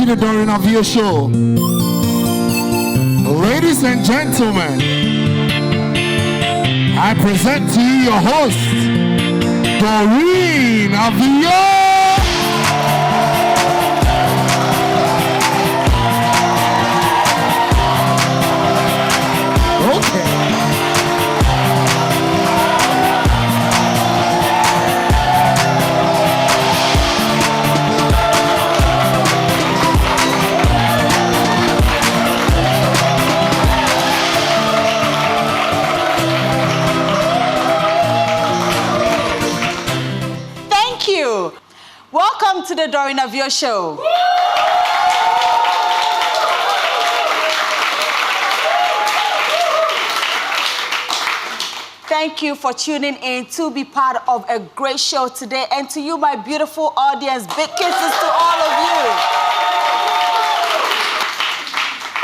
to the Doreen Avio show. Ladies and gentlemen, I present to you your host, Doreen Avio. Welcome to the Doreen Avio show. Thank you for tuning in to be part of a great show today. And to you, my beautiful audience, big kisses to all of you.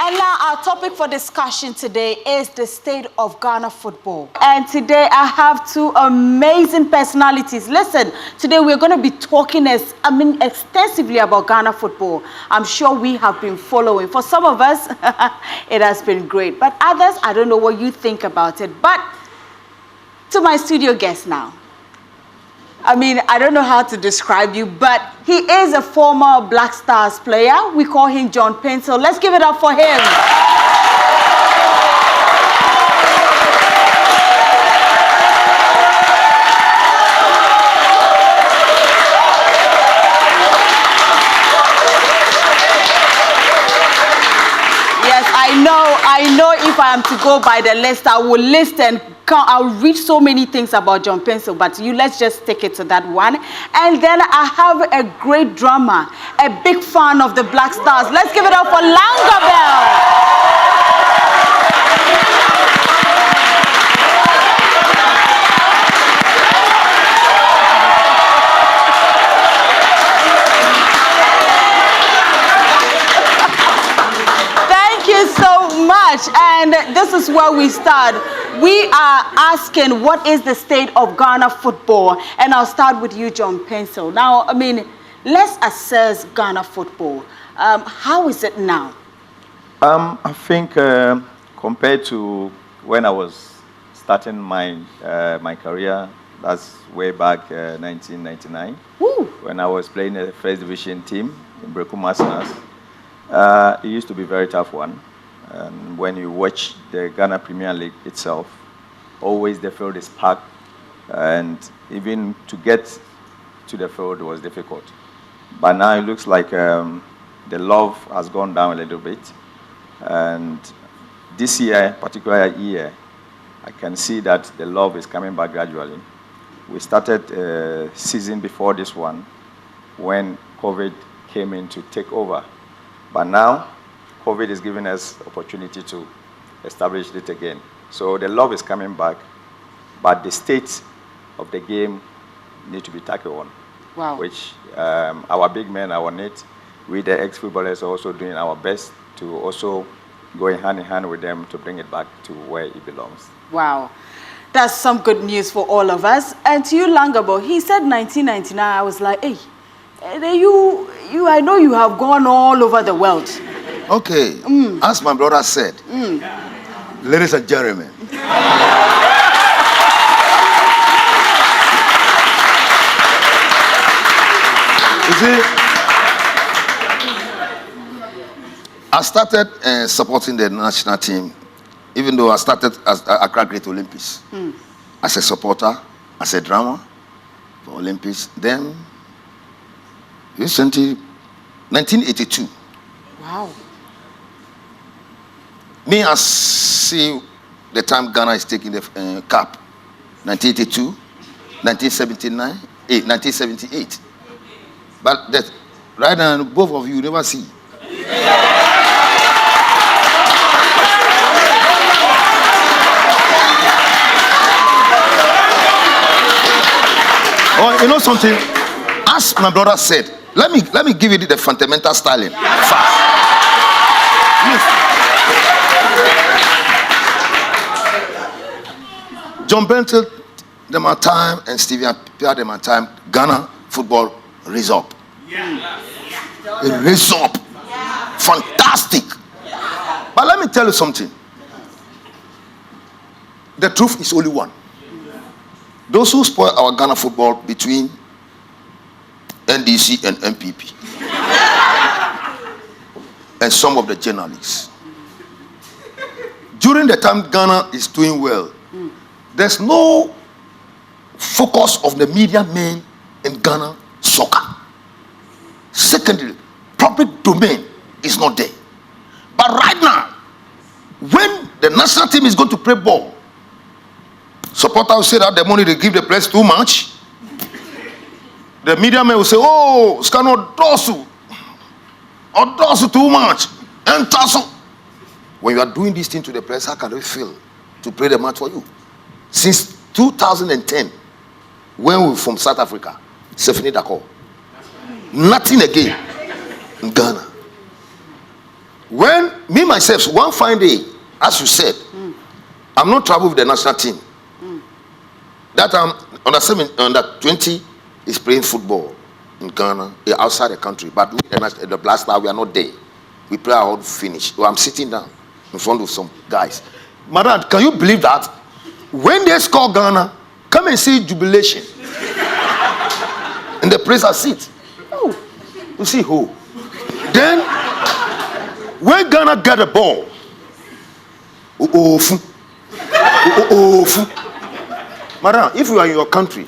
And now our topic for discussion today is the state of Ghana football. And today I have two amazing personalities. Listen, today we're going to be talking extensively about Ghana football. I'm sure we have been following. For some of us, it has been great. But others, I don't know what you think about it. But to my studio guest now. I don't know how to describe you, but he is a former Black Stars player. We call him John Paintsil. Let's give it up for him. Yes, I know if I am to go by the list, I will list and I'll read so many things about John Paintsil, but let's just take it to that one. And then I have a great drummer, a big fan of the Black Stars. Let's give it up for Langabel. Thank you so much. And this is where we start. We are asking, what is the state of Ghana football? And I'll start with you, John Paintsil. Now, let's assess Ghana football. How is it now? I think compared to when I was starting my career, that's way back 1999, when I was playing the first division team in Brekum Arsenals. It used to be a very tough one. And when you watch the Ghana Premier League itself, always the field is packed, and even to get to the field was difficult. But now it looks like the love has gone down a little bit. And this year, particular year, I can see that the love is coming back gradually. We started a season before this one when COVID came in to take over. But now, COVID is giving us opportunity to establish it again. So the love is coming back, but the state of the game need to be tackled on. Wow. Which our big men are on it. We, the ex-footballers, are also doing our best to also go hand in hand with them to bring it back to where it belongs. Wow. That's some good news for all of us. And to you, Langabel, he said 1999. I was like, hey, I know you have gone all over the world. Okay, as my brother said, ladies and gentlemen, you see, I started supporting the national team, even though I started as Accra Great Olympics, as a supporter, as a drummer for Olympics. Then, recently, 1982. Wow. Me, I see the time Ghana is taking the cup, 1982, 1979, 1978. But that, right now, both of you never see. Oh, you know something? As my brother said, let me give you the fundamental styling fast. John Paintsil, the time, and Stevie Pierre the time, Ghana football raise up. It raise up. Fantastic. But let me tell you something. The truth is only one. Those who spoil our Ghana football between NDC and MPP and some of the journalists. During the time Ghana is doing well, there's no focus of the media men in Ghana soccer. Secondly, public domain is not there. But right now, when the national team is going to play ball, supporters will say that the money they give the players too much. The media men will say, oh, Scano Dosu, or Dosu too much, and Tasso. When you are doing this thing to the players, how can they feel to play the match for you? Since 2010, when we were from South Africa, Stephanie Dako, nothing again in Ghana. When me myself, one fine day, as you said, I'm not traveling with the national team. That I'm under 20 is playing football in Ghana, outside the country. But we, the Black Star, we are not there. We play our own finish. So I'm sitting down in front of some guys. Madam, can you believe that? When they score Ghana, come and see jubilation. In the place I sit. Oh, you see who? Then, when Ghana get the ball, Madam, if you are in your country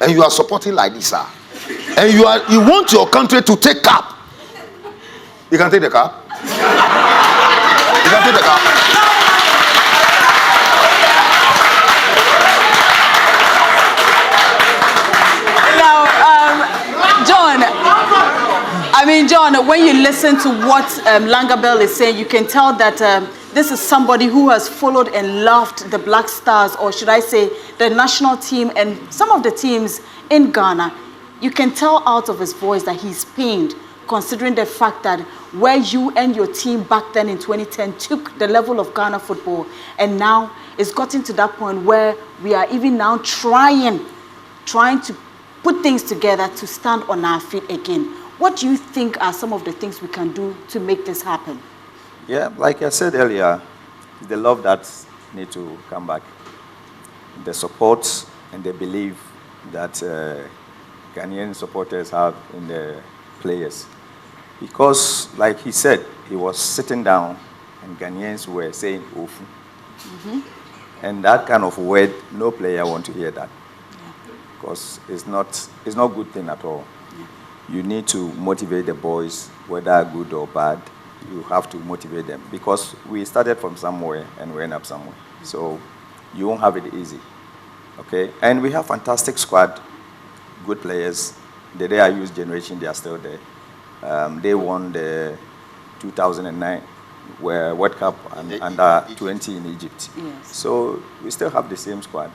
and you are supporting like this, and you want your country to take cap, you can take the cap. You can take the cap. John, when you listen to what Langabel is saying, you can tell that this is somebody who has followed and loved the Black Stars, or should I say the national team and some of the teams in Ghana. You can tell out of his voice that he's pained, considering the fact that where you and your team back then in 2010 took the level of Ghana football, and now it's gotten to that point where we are even now trying to put things together to stand on our feet again. What do you think are some of the things we can do to make this happen? Yeah, like I said earlier, the love that needs to come back. The support and the belief that Ghanaian supporters have in the players. Because, like he said, he was sitting down and Ghanaians were saying, Ofu. And that kind of word, no player wants to hear that. Because it's not a good thing at all. You need to motivate the boys, whether good or bad. You have to motivate them because we started from somewhere and we end up somewhere. So you won't have it easy, okay? And we have fantastic squad, good players. The day I used Generation, they are still there. They won the 2009 World Cup under 20 in Egypt. Yes. So we still have the same squad,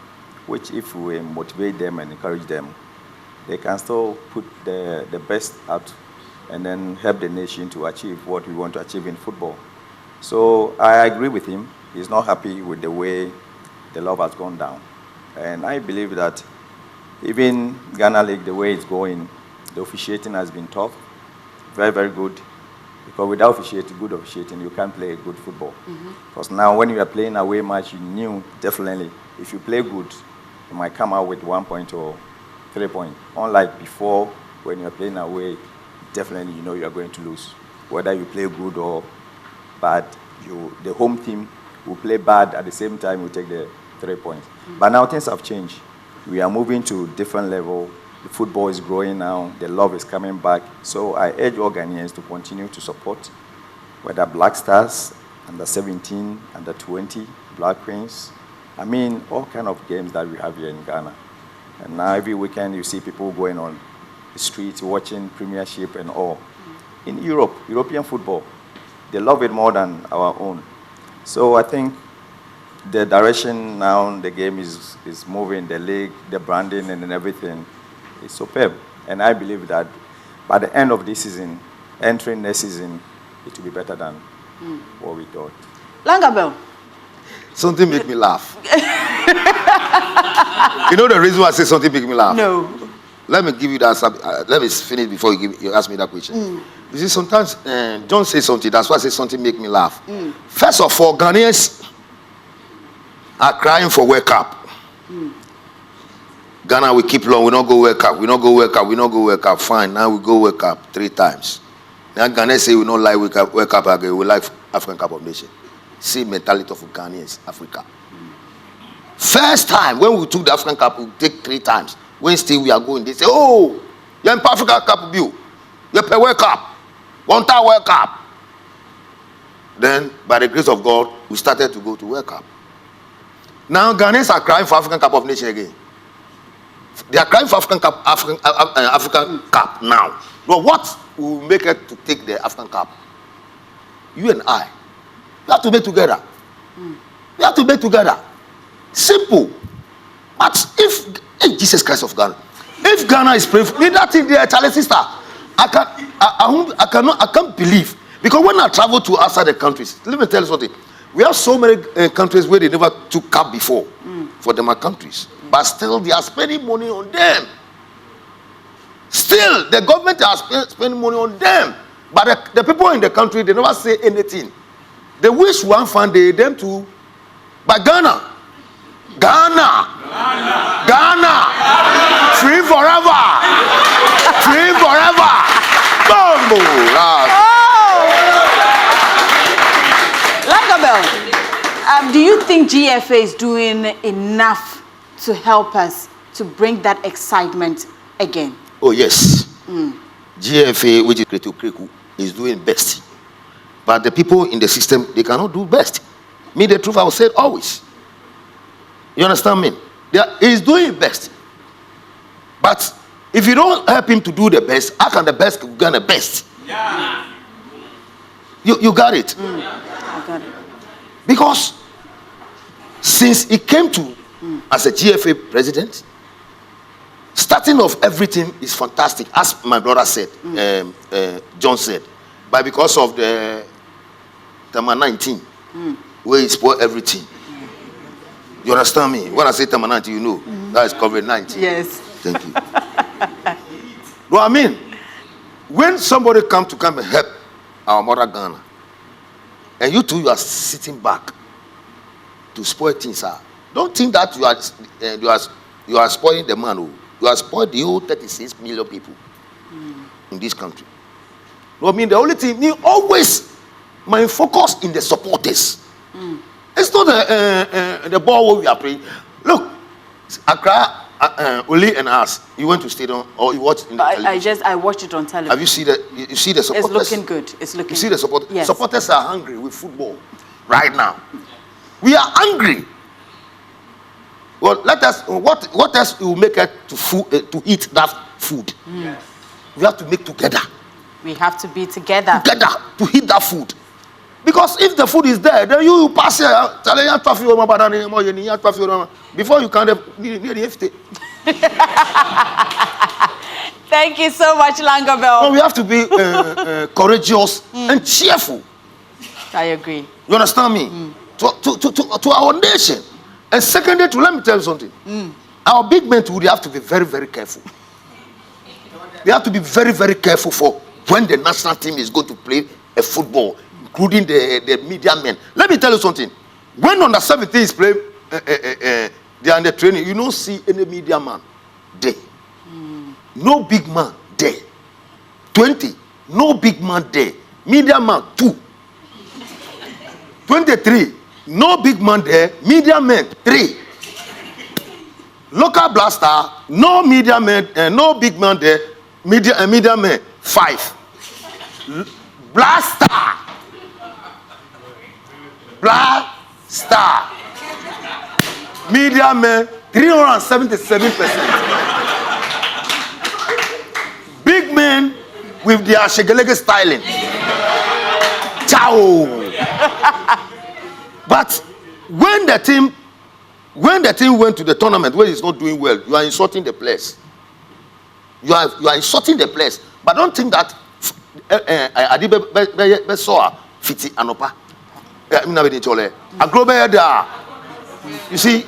which if we motivate them and encourage them, they can still put the best out and then help the nation to achieve what we want to achieve in football. So I agree with him. He's not happy with the way the love has gone down. And I believe that even Ghana League, the way it's going, the officiating has been tough, very, very good. Because without good officiating, you can't play good football. Because now when you are playing away match, you knew definitely if you play good, you might come out with 1 point or 3 points. Unlike before, when you're playing away, definitely you know you are going to lose. Whether you play good or bad, the home team will play bad at the same time, will take the 3 points. But now things have changed. We are moving to different level. The football is growing now. The love is coming back. So I urge all Ghanaians to continue to support, whether Black Stars, under 17, under 20, Black Queens. I mean, all kind of games that we have here in Ghana. And now every weekend you see people going on the streets watching Premiership and all. In Europe, European football, they love it more than our own. So I think the direction now the game is moving, the league, the branding and everything is superb. And I believe that by the end of this season, entering next season, it will be better than what we thought. Langabel. Something make me laugh. You know the reason why I say something make me laugh? No. Let me give you that. Let me finish before you ask me that question. You see, sometimes John says something. That's why I say something make me laugh. First of all, Ghanaians are crying for World Cup. Ghana, we keep long. We don't go World Cup. We don't go World Cup. We don't go World Cup. Fine. Now we go World Cup 3 times. Now Ghana say we don't like World Cup again. We like African Cup of Nations. Same mentality of Ghanaians, Africa. First time when we took the African Cup, we take 3 times. When still we are going, they say, oh, you're in African Cup view. You're per World Cup. 1 time World Cup. Then, by the grace of God, we started to go to World Cup. Now Ghanaians are crying for African Cup of Nations again. They are crying for African Cup now. But what will make it to take the African Cup? You and I. We have to make together. We have to make together. Simple. But if Jesus Christ of Ghana, if Ghana is praying for me, that thing there, Charlie sister, I can't believe. Because when I travel to outside the countries, let me tell you something. We have so many countries where they never took cup before for them countries. But still, they are spending money on them. Still, the government are spending money on them. But the people in the country, they never say anything. They wish one fund them to. But Ghana, free forever. Free forever. Bumbo. Langabel, do you think GFA is doing enough to help us to bring that excitement again? Oh, yes. GFA, which is Kreku, is doing best. But the people in the system, they cannot do best. Me, the truth, I will say it always. You understand me? He is doing best. But if you don't help him to do the best, how can the best get the best? Yeah. You got it? I got it. Because since he came to as a GFA president, starting off everything is fantastic, as my brother said, John said. But because of the Tama 19, where he spoiled everything. You understand me? When I say Tama 19, you know, that is COVID-19. Yes. Thank you. No, I mean, when somebody come and help our mother Ghana, and you two, you are sitting back to spoil things, sir. Don't think that you are spoiling the man. You are spoiling the whole 36 million people in this country. No, I mean, the only thing, me always, my focus in the supporters. It's not the ball where we are playing. Look, Accra, Oli and us, you went to stadium or you watched in the television? I watched it on television. Have you seen you see the supporters? It's looking good. It's looking. You see the supporters? Yes. Supporters are hungry with football right now. We are hungry. Well, let us. What else will make us to eat that food? Yes. We have to make together. We have to be together. Together to eat that food. Because if the food is there, then you pass here. Before you can Thank you so much, Langabel. No, we have to be courageous and cheerful. I agree. You understand me? To our nation. And secondly, let me tell you something. Our big men would have to be very, very careful. They have to be very, very careful for when the national team is going to play a football, including the media men. Let me tell you something. When under 17 is playing, they are in the training, you don't see any media man there. No big man there. 20, no big man there. Media man, 2. 23, no big man there. Media man, 3. Local blaster, no media man, no big man there. Media man, 5. Blaster. Media man, 377%. Big men with their shegelege styling. Ciao. But when the team went to the tournament where it's not doing well, you are insulting the players. You are insulting the players. But don't think that Fiti Anopa. You see,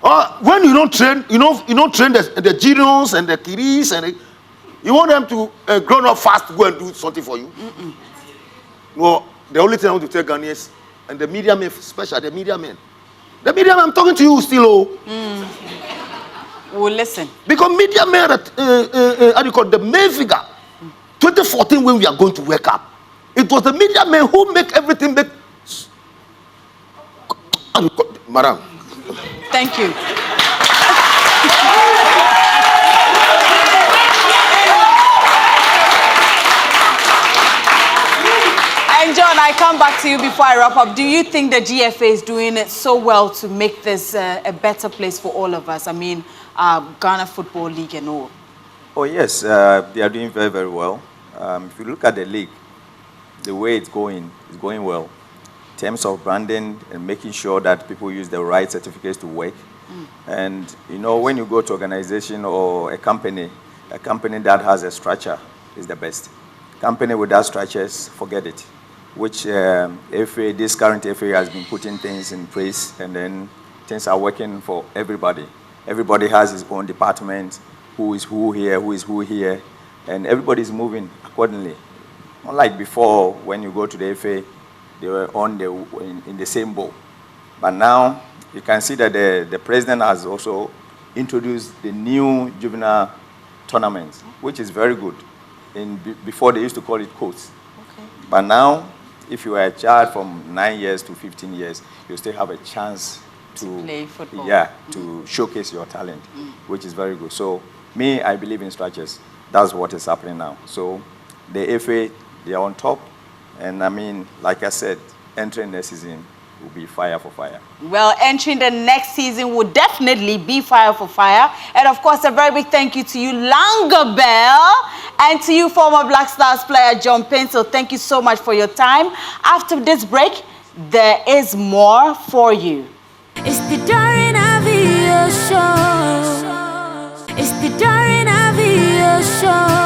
when you don't train, you don't train the Gideons and the KiDis and You want them to grow up fast to go and do something for you? No, the only thing I want to tell Ghanaians, and the media men, especially the media men. The media men, I'm talking to you still, We'll listen. Because media men, how do you call it, the main figure. 2014, when we are going to wake up, it was the media men who make everything make. Madam. Thank you. And John, I come back to you before I wrap up. Do you think the GFA is doing it so well to make this a better place for all of us? I mean, Ghana Football League and all. Oh, yes, they are doing very, very well. If you look at the league, the way it's going well. In terms of branding and making sure that people use the right certificates to work. And, you know, when you go to organization or a company that has a structure is the best. Company without structures, forget it. Which FA, this current FA has been putting things in place, and then things are working for everybody. Everybody has his own department, who is who here, and everybody is moving accordingly. Unlike before, when you go to the FA, they were in the same boat. But now, you can see that the president has also introduced the new juvenile tournament, which is very good. Before they used to call it codes. Okay. But now, if you are a child from 9 years to 15 years, you still have a chance to play football. Yeah, to showcase your talent, which is very good. So, me, I believe in structures. That's what is happening now. So, the FA, they are on top. And I mean, like I said, entering the season will be fire for fire. Well, entering the next season will definitely be fire for fire. And of course, a very big thank you to you, Langabel, and to you, former Black Stars player, John Paintsil. Thank you so much for your time. After this break, there is more for you. It's the Doreen Avio show. It's the Doreen Avio show.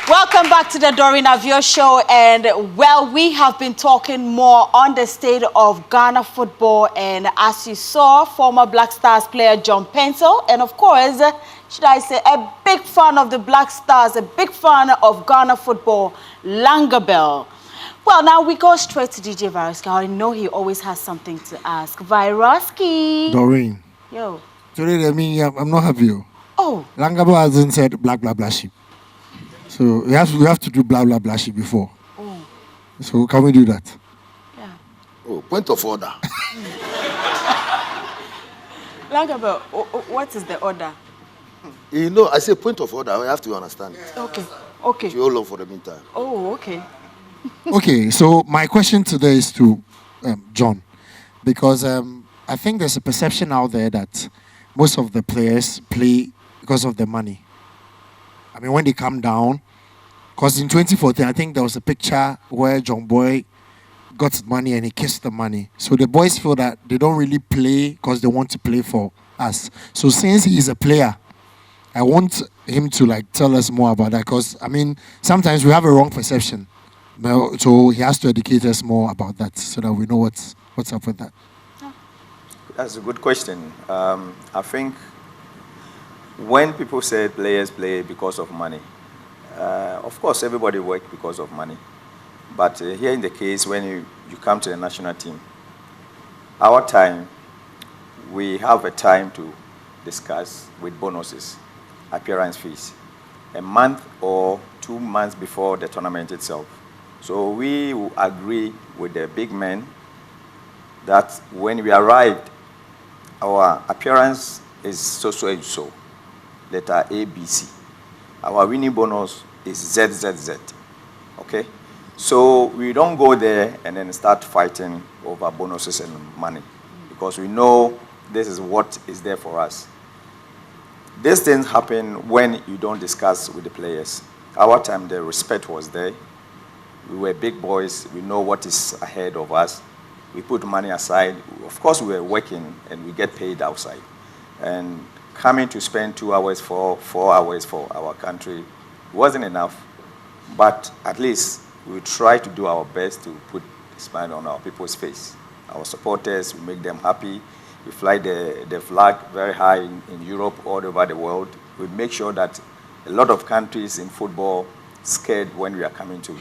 Welcome back to the Doreen Avio show, and well, we have been talking more on the state of Ghana football, and as you saw, former Black Stars player John Paintsil, and of course, should I say, a big fan of the Black Stars, a big fan of Ghana football, Langabel. Well, now we go straight to DJ Vyroski. I know he always has something to ask. Vyroski. Doreen. Yo. Today, I'm not happy. Oh. Langabel hasn't said blah, blah, blah, sheep. So we have to do blah, blah, blah, sheep before. Oh. So can we do that? Yeah. Oh, point of order. Langabel, what is the order? You know, I say point of order. I have to understand it. Okay. Okay. You all love for the meantime. Oh, okay. Okay, so my question today is to John, because I think there's a perception out there that most of the players play because of the money. I mean, when they come down, because in 2014, I think there was a picture where John Boy got money and he kissed the money. So the boys feel that they don't really play because they want to play for us. So since he is a player, I want him to tell us more about that, because I mean, sometimes we have a wrong perception. So he has to educate us more about that so that we know what's up with that. That's a good question. I think when people say players play because of money, of course everybody works because of money. But here in the case, when you come to the national team, our time, we have a time to discuss with bonuses, appearance fees, a month or 2 months before the tournament itself. So we will agree with the big men that when we arrived, our appearance is so and so, letter A, B, C. Our winning bonus is ZZZ, okay? So we don't go there and then start fighting over bonuses and money, because we know this is what is there for us. These things happen when you don't discuss with the players. Our time, the respect was there. We were big boys. We know what is ahead of us. We put money aside. Of course, we were working and we get paid outside. And coming to spend 2 hours, 4 hours for our country wasn't enough. But at least we try to do our best to put a smile on our people's face. Our supporters, we make them happy. We fly the flag very high in Europe, all over the world. We make sure that a lot of countries in football scared when we are coming to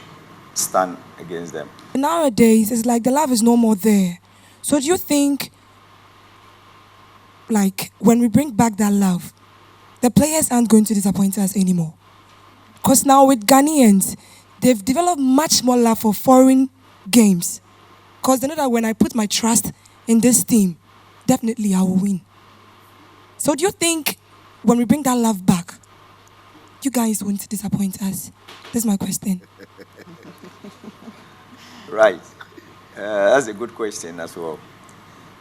stand against them. Nowadays, it's like the love is no more there. So do you think, like, when we bring back that love, the players aren't going to disappoint us anymore? Because now with Ghanaians, they've developed much more love for foreign games. Because they know that when I put my trust in this team, definitely I will win. So do you think when we bring that love back, you guys won't disappoint us? That's my question. Right. That's a good question as well.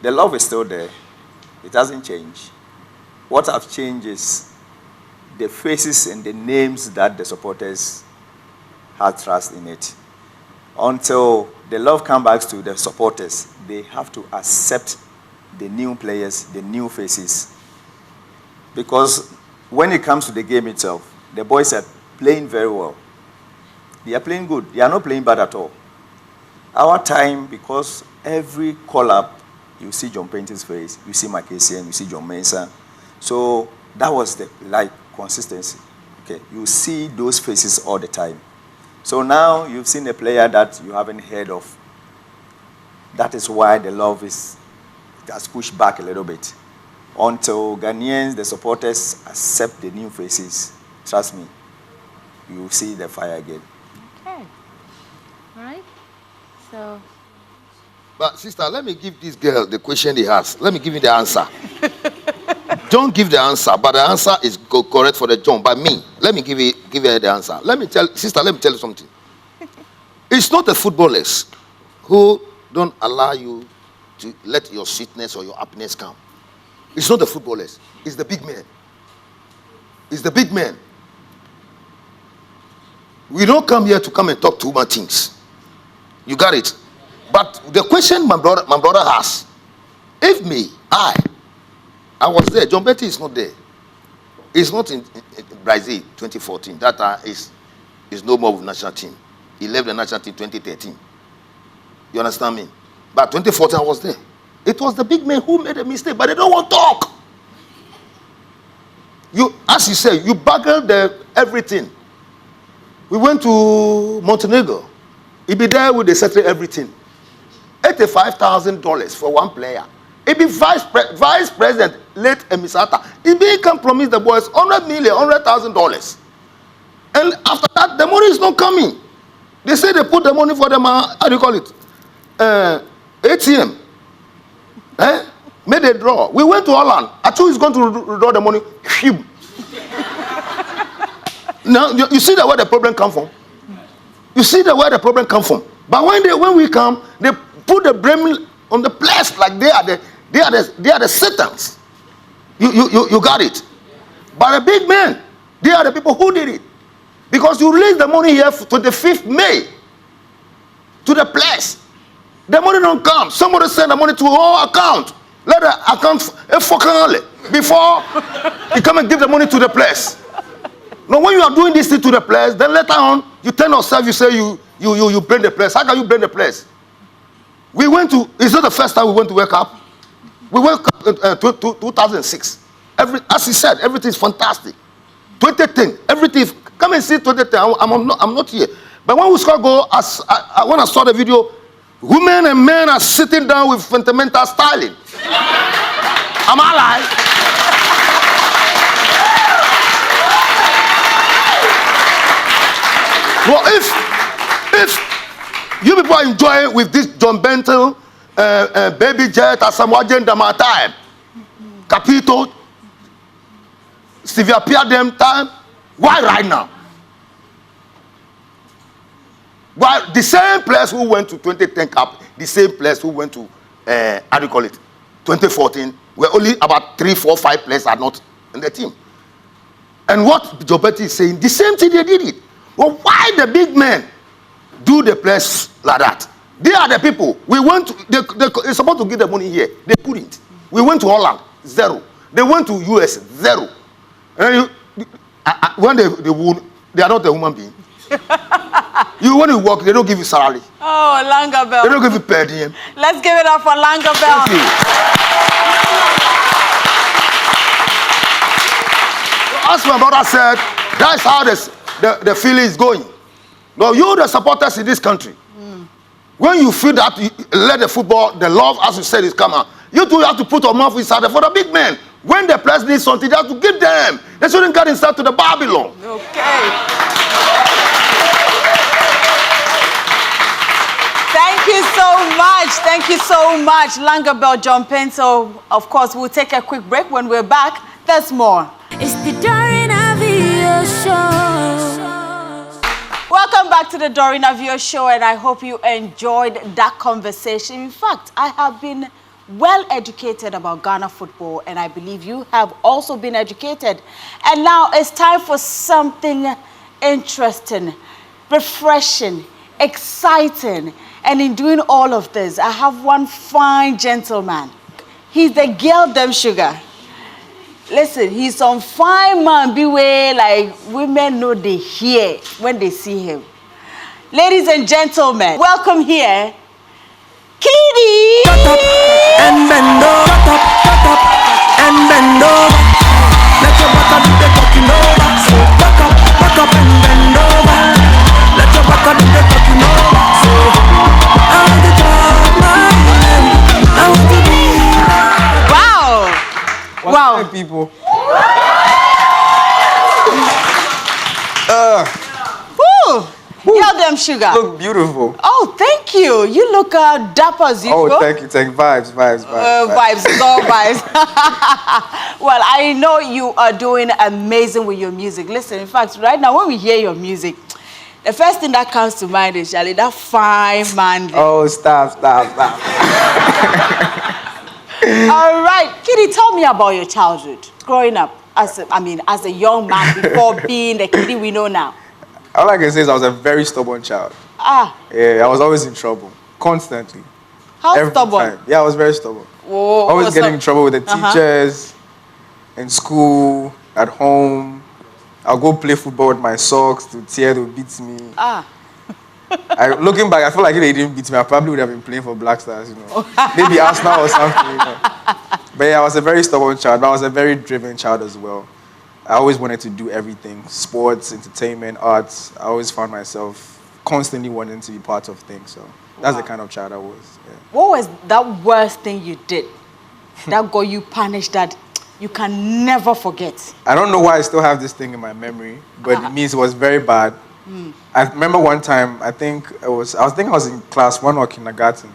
The love is still there. It hasn't changed. What have changed is the faces and the names that the supporters have trust in it. Until the love comes back to the supporters, they have to accept the new players, the new faces. Because when it comes to the game itself, the boys are playing very well. They are playing good. They are not playing bad at all. Our time, because every call-up, you see John Paintsil's face, you see Macasian, you see John Mensah. So that was the consistency. Okay, you see those faces all the time. So now you've seen a player that you haven't heard of. That is why the love it has pushed back a little bit. Until Ghanaians, the supporters, accept the new faces, trust me, you will see the fire again. Okay. All right. So. But sister, let me give this girl the question he has. Let me give you the answer. Don't give the answer, but the answer is correct for the John. By me, let me give her the answer. Let me tell you something. It's not the footballers who don't allow you to let your sweetness or your happiness come. It's not the footballers. It's the big men. It's the big men. We don't come here to come and talk too much things. You got it? But the question my brother has, if I was there, John Betty is not there. He's not in Brazil 2014. That is no more with national team. He left the national team 2013. You understand me? But 2014 I was there. It was the big men who made a mistake, but they don't want to talk. As you said, you baggled everything. We went to Montenegro. He be there with the settle everything. $85,000 for one player. He be vice president, late Emisata. He can promise the boys $100,000. And after that, the money is not coming. They say they put the money for them, how do you call it? ATM. Made a draw. We went to Holland. Achu is going to draw the money. Now, you see where the problem come from? You see where the problem come from? But when we come, they put the blame on the players like they are the Satans. You got it. But the big men, they are the people who did it. Because you release the money here to the 5th May to the players. The money don't come. Somebody send the money to our account. Let the account before you come and give the money to the players. Now, when you are doing this thing to the players, then later on you tell yourself, you say you blame the players. How can you blame the players? We went to. It's not the first time we went to World Cup. We went to 2006. As he said, everything is fantastic. 2010, everything. Come and see 2010. I'm not here. But when we score goal, when I saw the video, women and men are sitting down with fundamental styling. Am I alive? Well, if you people are enjoying with this John Bentel, Baby Jet, Asamoah Dama time, Capito, Stevie Appiah them time, why right now? Why the same players who went to 2010 Cup, the same players who went to, how do you call it, 2014, where only about 3, 4, 5 players are not in the team. And what Jobeti is saying, the same thing they did it. Well, why the big men do the players like that? They are the people. We went to, they're supposed to give the money here. They couldn't. We went to Holland, 0. They went to US, 0. And when they won, they are not a human being. When you work, they don't give you salary. Oh, Langabel. They don't give you per diem. Let's give it up for Langabel. Thank you. as my brother said, that's how the feeling is going. Now, you, the supporters in this country, when you feel that, you let the football, the love, as you said, is come out. You two have to put your mouth inside for the big men. When the players need something, they have to give them. They shouldn't get inside to the Babylon. Okay. Thank you so much. Thank you so much, Langabel, John Paintsil. Of course, we'll take a quick break. When we're back, there's more. It's the Doreen Avio show. Welcome back to the Doreen Avio show, and I hope you enjoyed that conversation. In fact, I have been well educated about Ghana football, and I believe you have also been educated. And now it's time for something interesting, refreshing, exciting. And in doing all of this, I have one fine gentleman. He's the girl them sugar. Listen, he's some fine man, beware, like women know they hear when they see him. Ladies and gentlemen, welcome here, KiDi! Cut up and bend over, cut up and bend over. Let your back do the talking over. So back up and bend over. Let your back do the talking over. So I want to talk my name. I want to be. Wow! Wow! Hi, people. Woo! Girl them sugar. Look beautiful. Oh, thank you. You look dapper as usual. Oh, thank you. Vibes. Vibes, it's all vibes. Well, I know you are doing amazing with your music. Listen, in fact, right now when we hear your music, the first thing that comes to mind is, Charlie, that fine man. Oh, stop. All right, KiDi, tell me about your childhood, growing up as a young man before being the KiDi we know now. All I can say is I was a very stubborn child. Yeah, I was always in trouble, constantly. How Every stubborn? time. Yeah, I was very stubborn. Whoa, Always getting in trouble with the teachers, in school, at home. I'll go play football with my socks to tear to beat me. Looking back, I feel like if they didn't beat me, I probably would have been playing for Black Stars, you know. Maybe Arsenal or something, you know. But yeah, I was a very stubborn child, but I was a very driven child as well. I always wanted to do everything, sports, entertainment, arts. I always found myself constantly wanting to be part of things, so that's the kind of child I was. Yeah. What was that worst thing you did that got you punished that you can never forget? I don't know why I still have this thing in my memory, but it means it was very bad. I remember one time, I was in class 1 or kindergarten,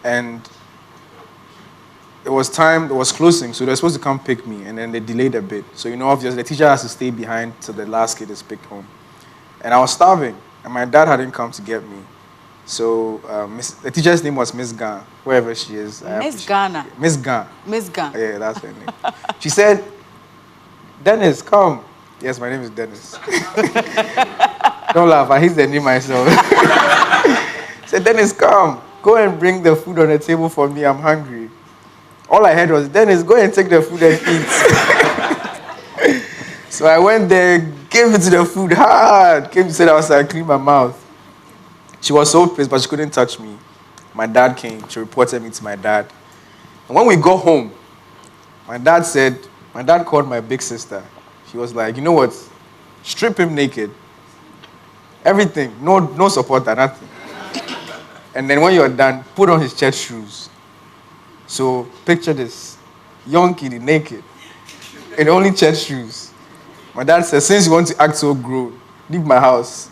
and it was closing, so they were supposed to come pick me, and then they delayed a bit. So, you know, obviously, the teacher has to stay behind till the last kid is picked home. And I was starving, and my dad hadn't come to get me. So, the teacher's name was Miss Gan, wherever she is. Miss Ghana. Miss Gan. Miss Gan. Yeah, that's her name. She said, "Dennis, come." Yes, my name is Dennis. Don't laugh, I hate the name myself. She said, "Dennis, come. Go and bring the food on the table for me, I'm hungry." All I heard was, "Dennis, go and take the food and eat." So I went there, gave it to the food hard, came to sit outside, clean my mouth. She was so pissed, but she couldn't touch me. My dad came, she reported me to my dad. And when we got home, my dad called my big sister. She was like, "You know what? Strip him naked. Everything, no support or nothing. And then when you're done, put on his church shoes." So picture this, young KiDi naked, in only church shoes. My dad said, "Since you want to act so grown, leave my house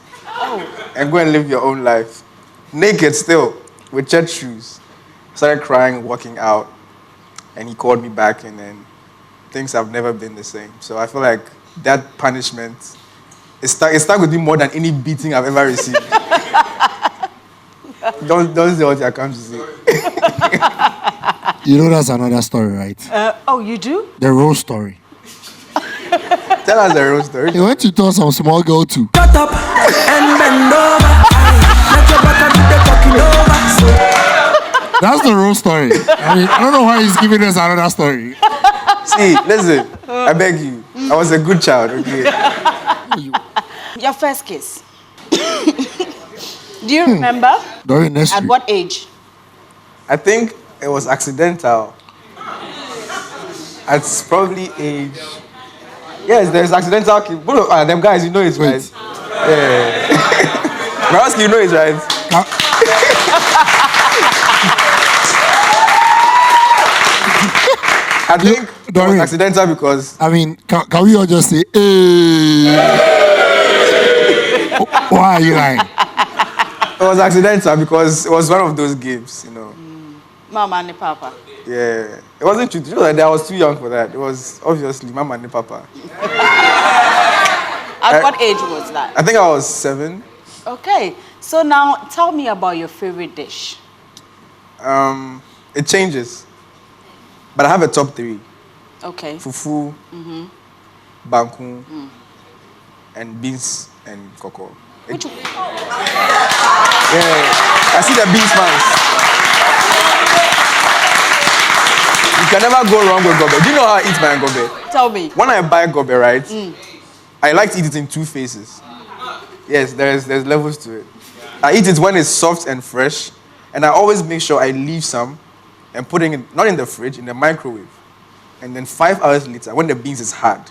and go and live your own life." Naked still, with church shoes. I started crying, walking out, and he called me back, and then things have never been the same. So I feel like that punishment, it stuck with me more than any beating I've ever received. Don't say what I come to say. You know that's another story, right? Oh, you do? The rose story. Tell us the real story. He went to tell some small girl too. Cut up and bend over. Let your back do the talking over. So That's the rose story. I mean, I don't know why he's giving us another story. See, listen, I beg you. I was a good child, okay? Your first kiss. Do you remember? During next At week. what age? I think it was accidental. At probably age Yes, there's accidental kill. Them guys, you know it, right? Yeah. Varosky, you know it, right? I think it was accidental because... I mean, can we all just say, hey? Why are you lying? It was accidental because it was one of those games, you know. Mama and Papa. Yeah. It wasn't true. You know, like, I was too young for that. It was obviously Mama and Papa. At what age was that? I think I was 7. Okay. So now tell me about your favorite dish. It changes. But I have a top 3. Okay. Fufu, banku, and beans and cocoa. Which one? Yeah, I see the beans fans. You can never go wrong with gobe. Do you know how I eat my gobe? Tell me. When I buy gobe, right, I like to eat it in 2 phases. Yes, there's levels to it. I eat it when it's soft and fresh, and I always make sure I leave some and put it not in the fridge, in the microwave. And then 5 hours later, when the beans is hard,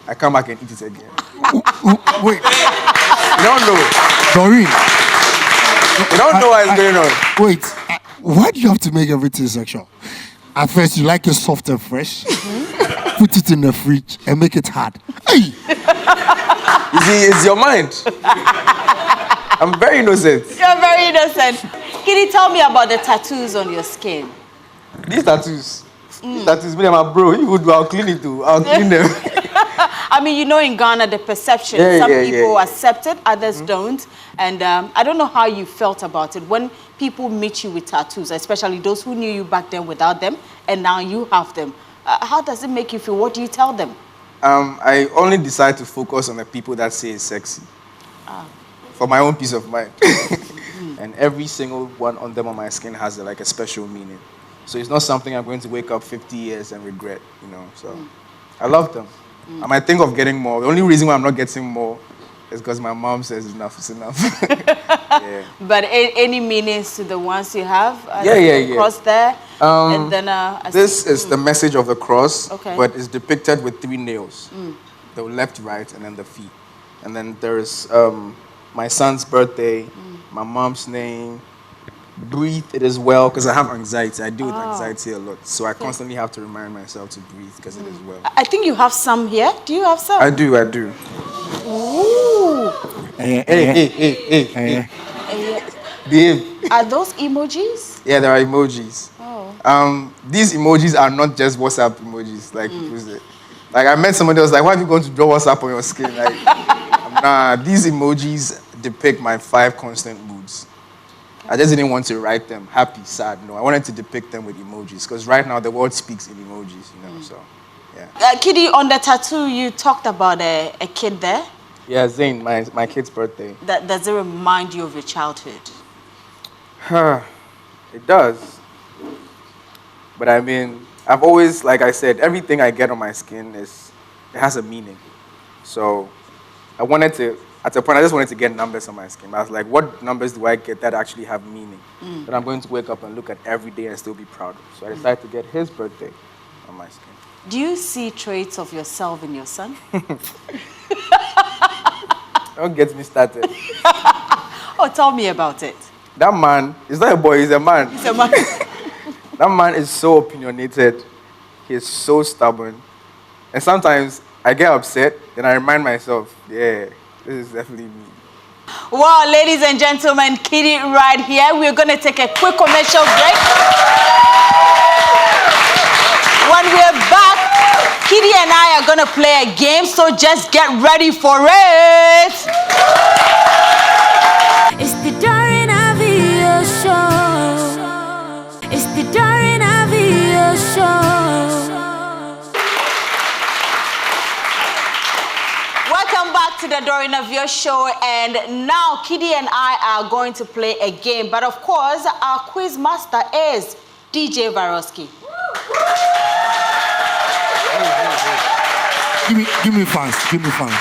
I come back and eat it again. Wait. You don't know. Doreen. You don't know what's going on. Wait. Why do you have to make everything sexual? At first, you like it soft and fresh. Put it in the fridge and make it hard. Hey! You see, it's your mind. I'm very innocent. You're very innocent. KiDi, tell me about the tattoos on your skin. These tattoos, me and my bro, you would do, I'll clean it too. I'll clean them. I mean, you know, in Ghana, the perception, some people accept it, others don't. And I don't know how you felt about it when people meet you with tattoos, especially those who knew you back then without them, and now you have them. How does it make you feel? What do you tell them? I only decide to focus on the people that say it's sexy. For my own peace of mind. And every single one on them on my skin has like a special meaning. So it's not something I'm going to wake up 50 years and regret, you know. So I love them. I might think of getting more. The only reason why I'm not getting more is because my mom says enough is enough. Yeah. But any meanings to the ones you have? Cross there. And then this is the message of the cross, okay, but it's depicted with 3 nails. The left, right, and then the feet. And then there's my son's birthday, my mom's name, breathe, it is well, because I have anxiety. I deal with anxiety a lot. So I constantly have to remind myself to breathe because it is well. I think you have some here. Do you have some? I do. Ooh. Hey. Behave. Are those emojis? Yeah, there are emojis. Oh. These emojis are not just WhatsApp emojis, like people say. Like I met somebody else, like, why are you going to draw WhatsApp on your skin? Like, nah, these emojis depict my 5 constant moods. I just didn't want to write them happy, sad. No, I wanted to depict them with emojis because right now the world speaks in emojis, you know. So, yeah. KiDi, on the tattoo, you talked about a kid there. Yeah, Zane, my kid's birthday. Does it remind you of your childhood? It does. But I mean, I've always, like I said, everything I get on my skin it has a meaning. So I wanted to. At a point, I just wanted to get numbers on my skin. I was like, what numbers do I get that actually have meaning? That I'm going to wake up and look at every day and still be proud of. So I decided to get his birthday on my skin. Do you see traits of yourself in your son? Don't get me started. Oh, tell me about it. That man, he's not a boy, he's a man. He's a man. That man is so opinionated. He's so stubborn. And sometimes I get upset and I remind myself, yeah, this is definitely me. Wow, ladies and gentlemen, KiDi right here. We're going to take a quick commercial break. When we're back, KiDi and I are going to play a game, so just get ready for it. It's the Doreen Avio show. It's the Doreen Avio show. Welcome back to the Doreen Avio show, and now KiDi and I are going to play a game. But of course, our quiz master is DJ Varosky. Give me fans. Give me fans.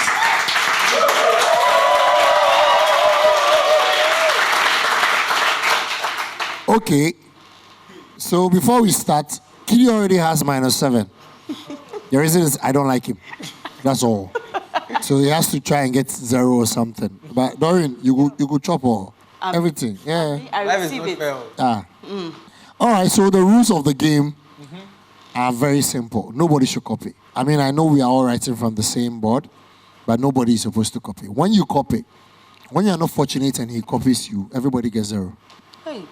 Okay. So before we start, KiDi already has -7. The reason is I don't like him. That's all. So he has to try and get 0 or something. But Doreen, you go chop all. Everything. Yeah. I Life is receive not it. fair. Ah. All right, so the rules of the game are very simple. Nobody should copy. I mean, I know we are all writing from the same board, but nobody is supposed to copy. When you copy, when you're not fortunate and he copies you, everybody gets 0. Hey.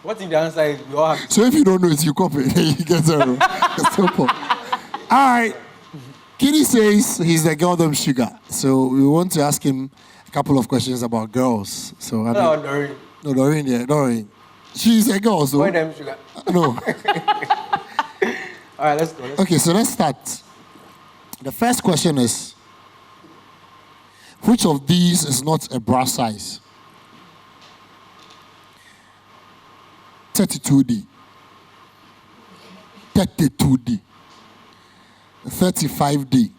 What if the answer is we all have So if you don't know it, you copy, then you get 0. It's simple. All right. KiDi says he's the girl them sugar. So we want to ask him a couple of questions about girls. So I no, mean, Doreen. no, Doreen, yeah, Doreen. She's a girl, so Why them sugar? no. All right, let's go. Okay, so let's start. The first question is, which of these is not a bra size? 32D, 32D, 35D,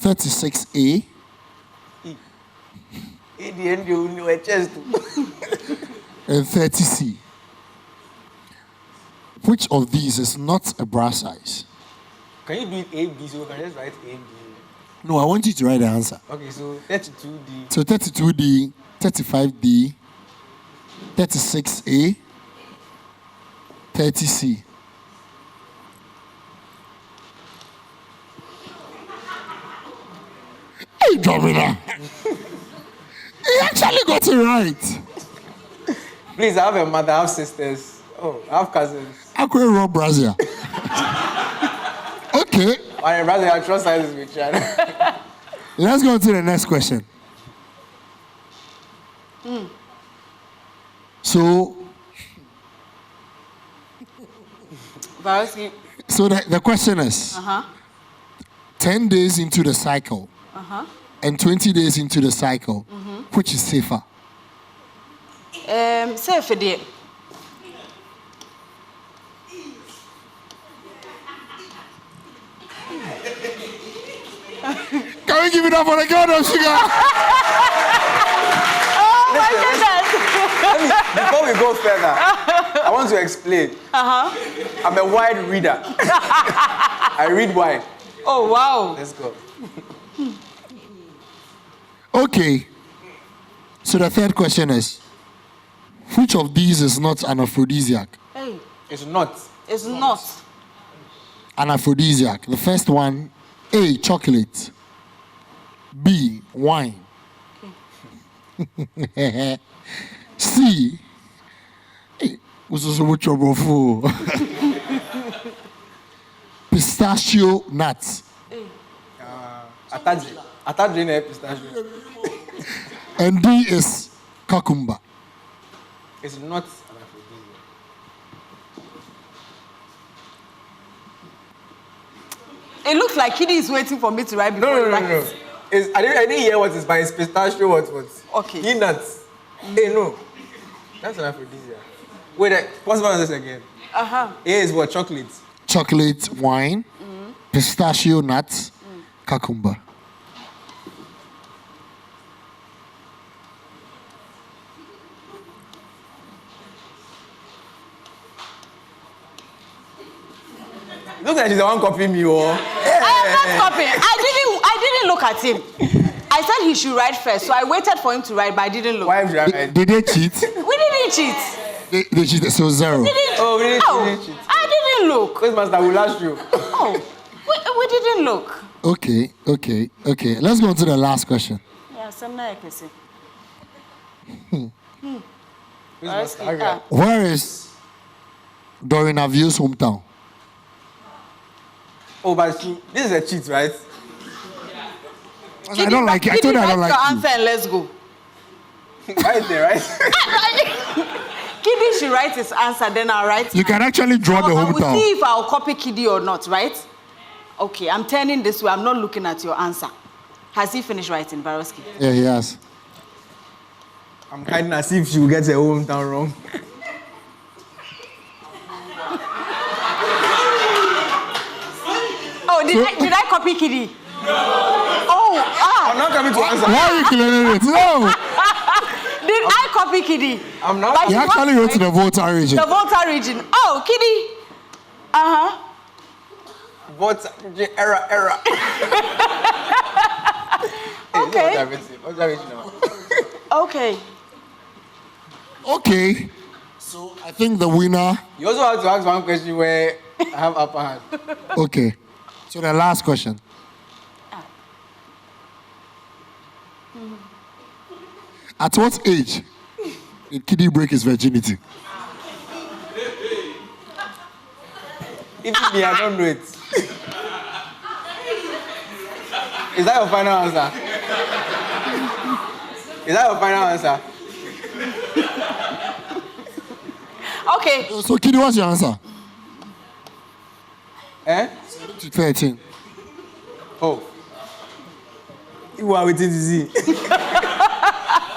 36A, In the end, you know a chest. and 30C. Which of these is not a bra size? Can you do it A, B, so we can just write A, B? No, I want you to write the answer. Okay, so 32D. So 32D, 35D, 36A, 30C. Hey, Domina. He actually got it right. Please, I have a mother, I have sisters. Oh, I have cousins. I couldn't run Brazil. Okay, My brother, I trust sizes with China. let's go to the next question. So, Varosky. so the question is, 10 days into the cycle and 20 days into the cycle, which is safer? Say for the. Can we give it up for the girl of sugar? Oh my goodness. Before we go further, I want to explain. I'm a wide reader. I read wide. Oh wow. Let's go. Okay. So the third question is, which of these is not an aphrodisiac? Hey, It's not. it's not. An aphrodisiac. The first one, A, chocolate. B, wine. C, what's also what trouble for? Pistachio nuts. Ataji na pistachio. And D is cucumber. It's not an aphrodisiac. It looks like KiDi is waiting for me to write before No. he writes. I didn't hear what it's by. It's pistachio. What? Okay. Peanuts. Hey, no. That's an aphrodisiac. Wait, what's about this again? A is what? Chocolate. Chocolate, wine, pistachio nuts, cucumber. Look like she's the one copying me, oh. I am not copying. I didn't look at him. I said he should write first, so I waited for him to write, but I didn't look. Why should I write? Did they cheat? We didn't cheat. They cheated, so 0. Didn't, Oh, we didn't no, cheat. I didn't look. Quizmaster will ask you. Oh, we didn't look. Okay. Let's go on to the last question. Yeah, some night, Quizmaster, okay. Where is Doreen Avio's hometown? Oh, but this is a cheat, right? I don't like it. I told you I don't like your you. answer and let's go. Right there, right? KiDi should write his answer, then I'll write. You can actually draw the I will hometown. see if I'll copy KiDi or not, right? Okay, I'm turning this way. I'm not looking at your answer. Has he finished writing, Varosky? Yeah, he has. I'm kind of as if she will get her hometown wrong. Oh, did I copy KiDi? Oh, I'm not coming to answer. Why are you clearing it? No. Did I copy KiDi? I'm not. But He you actually want- wrote to the Volta region. The Volta region. Oh, KiDi. But error. Okay. Okay. Okay. So I think the winner. You also have to ask one question where I have upper hand. Okay. So the last question. At what age did KiDi break his virginity? Even me, I don't know it. Is that your final answer? Is that your final answer? Okay. So KiDi, what's your answer? Eh? 13. Oh. You are waiting to see.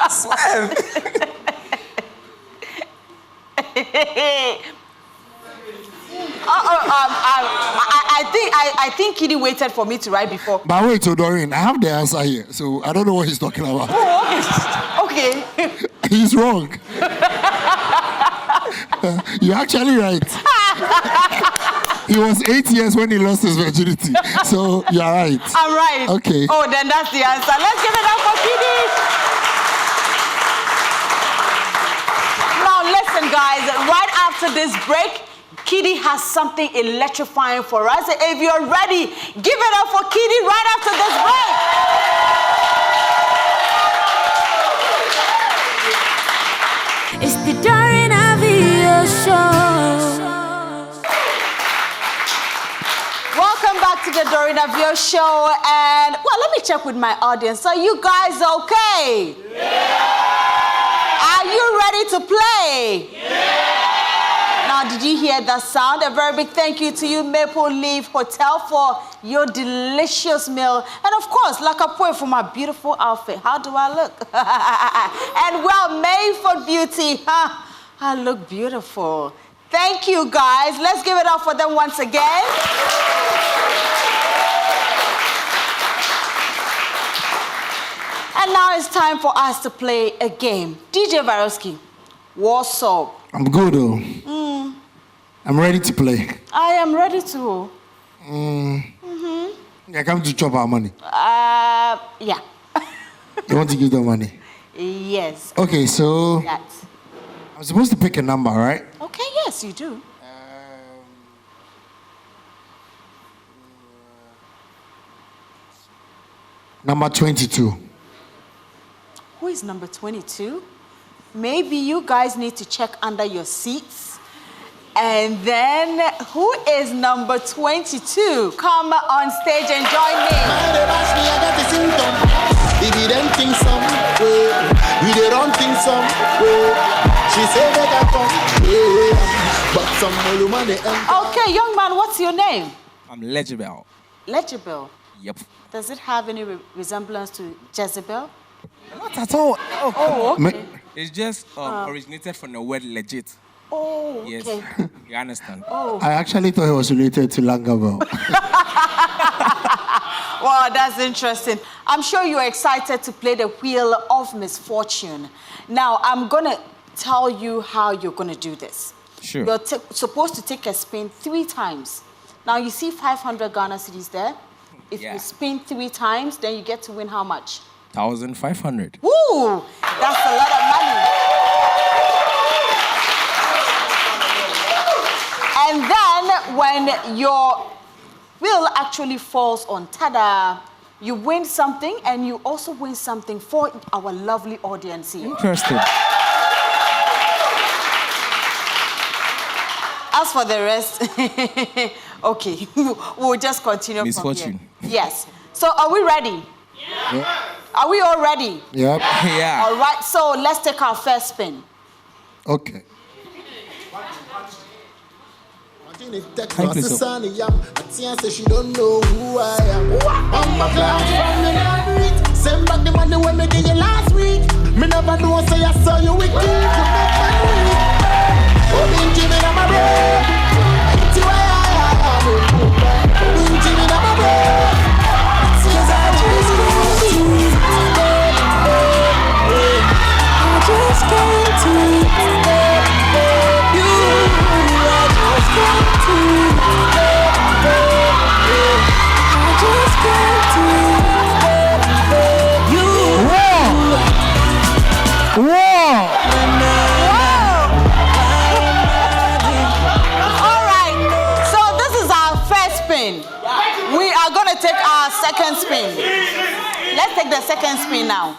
Swear. I think KiDi waited for me to write before. But wait, so Doreen, I have the answer here, so I don't know what he's talking about. Oh, okay. He's wrong. You're actually right. He was 8 years when he lost his virginity, so you're right. I'm right. Okay. Oh, then that's the answer. Let's give it up for KiDi. Now listen, guys. Right after this break, KiDi has something electrifying for us. If you're ready, give it up for KiDi right after this break. It's the Doreen Avio show. Welcome back to the Doreen Avio show. And, well, let me check with my audience. Are you guys okay? Yeah. Are you ready to play? Yeah. Now, did you hear that sound? A very big thank you to you, Maple Leaf Hotel, for your delicious meal. And, of course, Lakapoe for my beautiful outfit. How do I look? And, well, made for beauty. Huh? I look beautiful. Thank you, guys. Let's give it up for them once again. And now it's time for us to play a game. DJ Varowski, what's up? I'm good, though. I'm ready to play. I am ready to. I come to chop our money. Yeah. You want to give them money? Yes. Okay, so That. I'm supposed to pick a number, right? Okay, yes, you do. Number 22. Who is number 22? Maybe you guys need to check under your seats. And then, who is number 22? Come on stage and join me. If you don't think some, we don't think some. She said that I come, but some woman they Okay, young man, what's your name? I'm Legible. Legible. Yep. Does it have any resemblance to Jezebel? Not at all. Oh, okay. It's just originated from the word legit. Oh, okay. Yes. You understand? Oh. I actually thought it was related to Langabel. Wow, that's interesting. I'm sure you're excited to play the Wheel of Misfortune. Now, I'm going to tell you how you're going to do this. Sure. You're supposed to take a spin 3 times. Now, you see 500 Ghana cedis there? If you spin 3 times, then you get to win how much? 1,500. Woo! That's a lot of money. And then when your wheel actually falls on tada, you win something, and you also win something for our lovely audience here. Interesting. As for the rest, okay, we'll just continue Misfortune. from here. Yes. So are we ready? Yeah. Are we all ready? Yep. Yeah. All right, so let's take our first spin. Okay. Thank you, sir. I say she don't know who I am. I'm a class from the street. Send back the money when me gave you last week. Me never know, say I saw you with you. You make my week. Oh, been Jimmy, I'm a bro. See why I am. Been Jimmy, I'm a bro. Cause I just can't do it. I just can't do it. You, I just can't do it. take our second spin. Let's take the second spin now.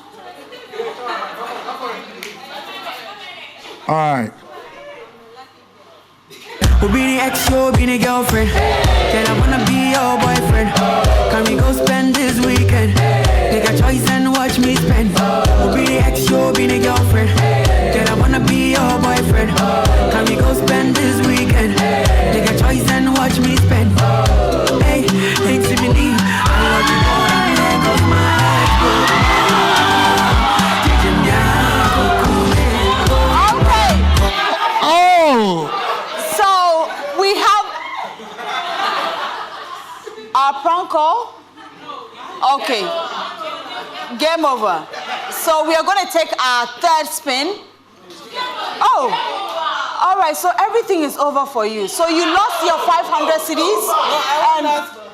All right. Who be the ex, you be the girlfriend. Then I wanna be your boyfriend. Can we go spend this weekend? Take a choice and watch me spend. Who be the ex, you be the girlfriend. Then I wanna be your boyfriend. Can we go spend this weekend? Take a choice and watch me spend. Hey, thanks to me, I love you more than there goes my heart. Okay. Oh! We have our prank call. Okay. Game over. So we are going to take our third spin. Oh. All right. So everything is over for you. So you lost your 500 cedis.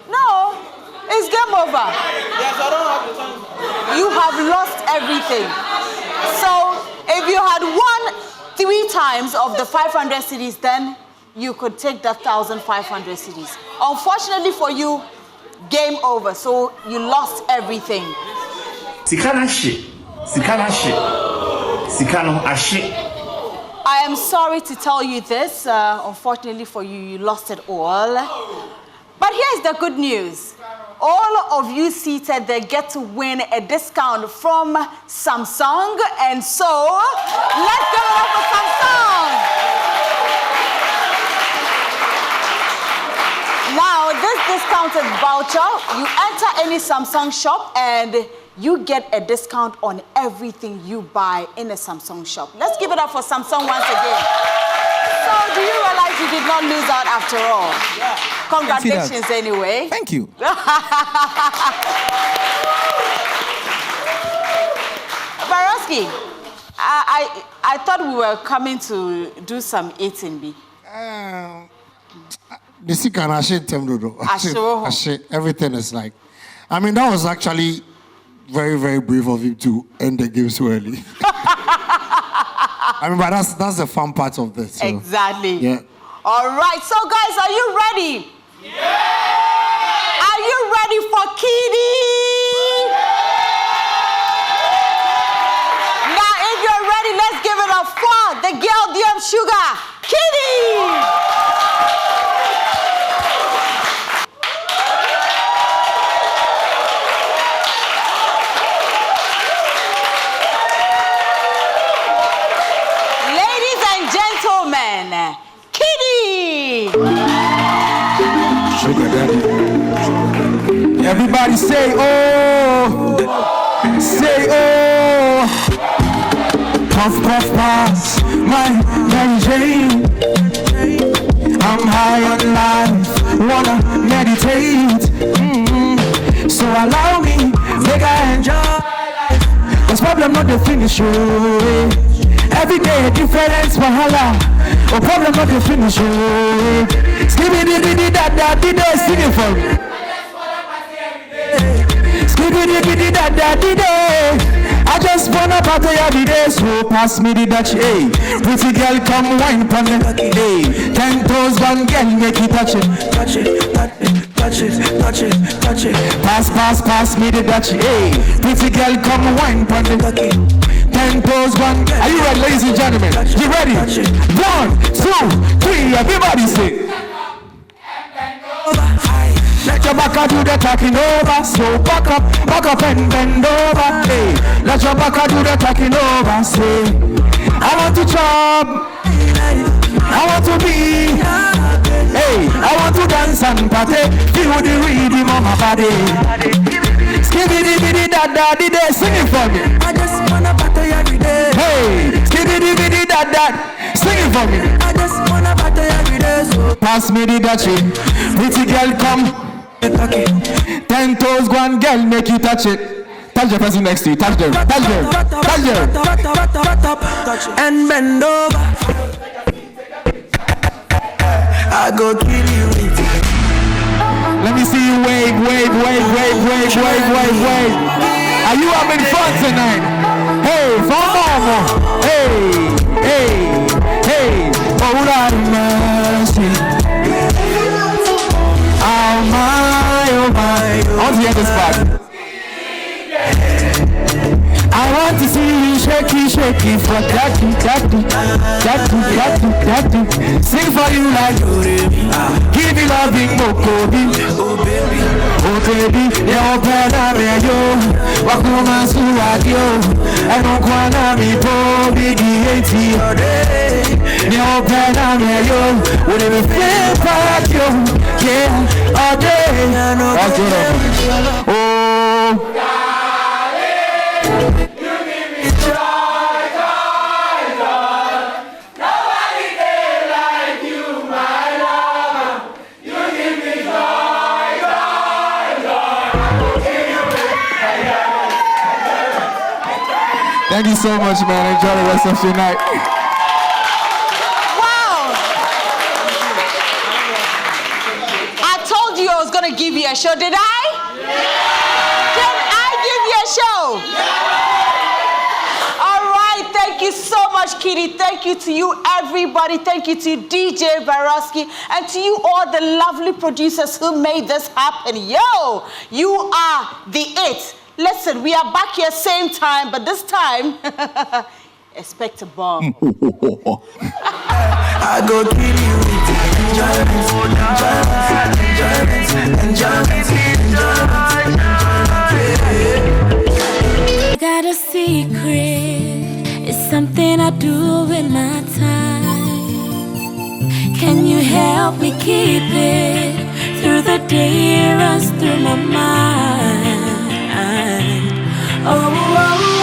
No, it's game over. Yes, I don't have the time. You have lost everything. So if you had won 3 times of the 500 cedis, then you could take that 1,500 cedis. Unfortunately for you, game over. So you lost everything. I am sorry to tell you this. Unfortunately for you, you lost it all. But here's the good news. All of you seated there get to win a discount from Samsung. And so, let's give it up for Samsung. Now, this discounted voucher, you enter any Samsung shop and you get a discount on everything you buy in a Samsung shop. Let's give it up for Samsung once again. So, do you realize you did not lose out after all? Yeah. Congratulations anyway. Thank you. Baroski, I thought we were coming to do some eating, B. Everything is like, I mean, that was actually very, very brave of him to end the game so early. I mean, but that's the fun part of this. So. Exactly. Yeah. All right, so guys, are you ready? Yeah! Are you ready for KiDi? Yeah! Now, if you're ready, let's give it up for the girl DM Sugar, KiDi! KiDi! Sugar daddy. Everybody say oh, say oh. Puff puff pass, my Mary Jane. I'm high on life, wanna meditate. So allow me, make I enjoy life. 'Cause problem not the finish, oh. Every day difference wahala. Oh, problem not the finish, oh. Skibidi da da di da, sing it for me. Skibidi da da di da. I just wanna party every day, so pass me the Dutch, hey. Pretty girl, come wine pon me, hey. 10 toes, one girl, make it touch it, touch it, touch it, touch it, touch it, touch it. Pass me the Dutch, hey. Pretty girl, come wine pon me, 10 toes, one girl. Are you ready, ladies and gentlemen? You ready? 1, 2, 3, everybody sing. Let your back do the talking over. So back up and bend over. Hey, let your back do the talking over. Say, I want to chop, I want to be, hey, I want to dance and party. Feel the rhythm of my body. Skibidi da da di da, sing it for me. I just wanna party every day. Hey, skibidi da da, sing it for me. I just wanna party every day. So pass me the Dutchie, pretty girl come. 10 toes, one girl, make you touch it. Touch the person next to you, touch them, touch them, touch them. And bend over. I go kill you with it. Let me see you wave. Are you having fun tonight? Hey, fun mama. Hey. Oh, Lord have mercy. Oh my, get this part. I want to see you shaky, shaky for daddy. Sing for you like give me loving Mokobi. Oh baby, yo pena me yo, wakuma suwadio, eno kwana mi po bigi eti ode. Yo pena me yo, would it be fair for you? Yeah, ode. Oh. Thank you so much, man. Enjoy the rest of your night. Wow! I told you I was going to give you a show. Did I? Yeah. Did I give you a show? Yeah. All right. Thank you so much, KiDi. Thank you to you, everybody. Thank you to DJ Baroski. And to you all the lovely producers who made this happen. Yo, you are the it. Listen, we are back here same time, but this time, expect a bomb. I go kill you with I got a secret, it's something I do with my time. Can you help me keep it through the day? It runs through my mind. Oh, oh, oh.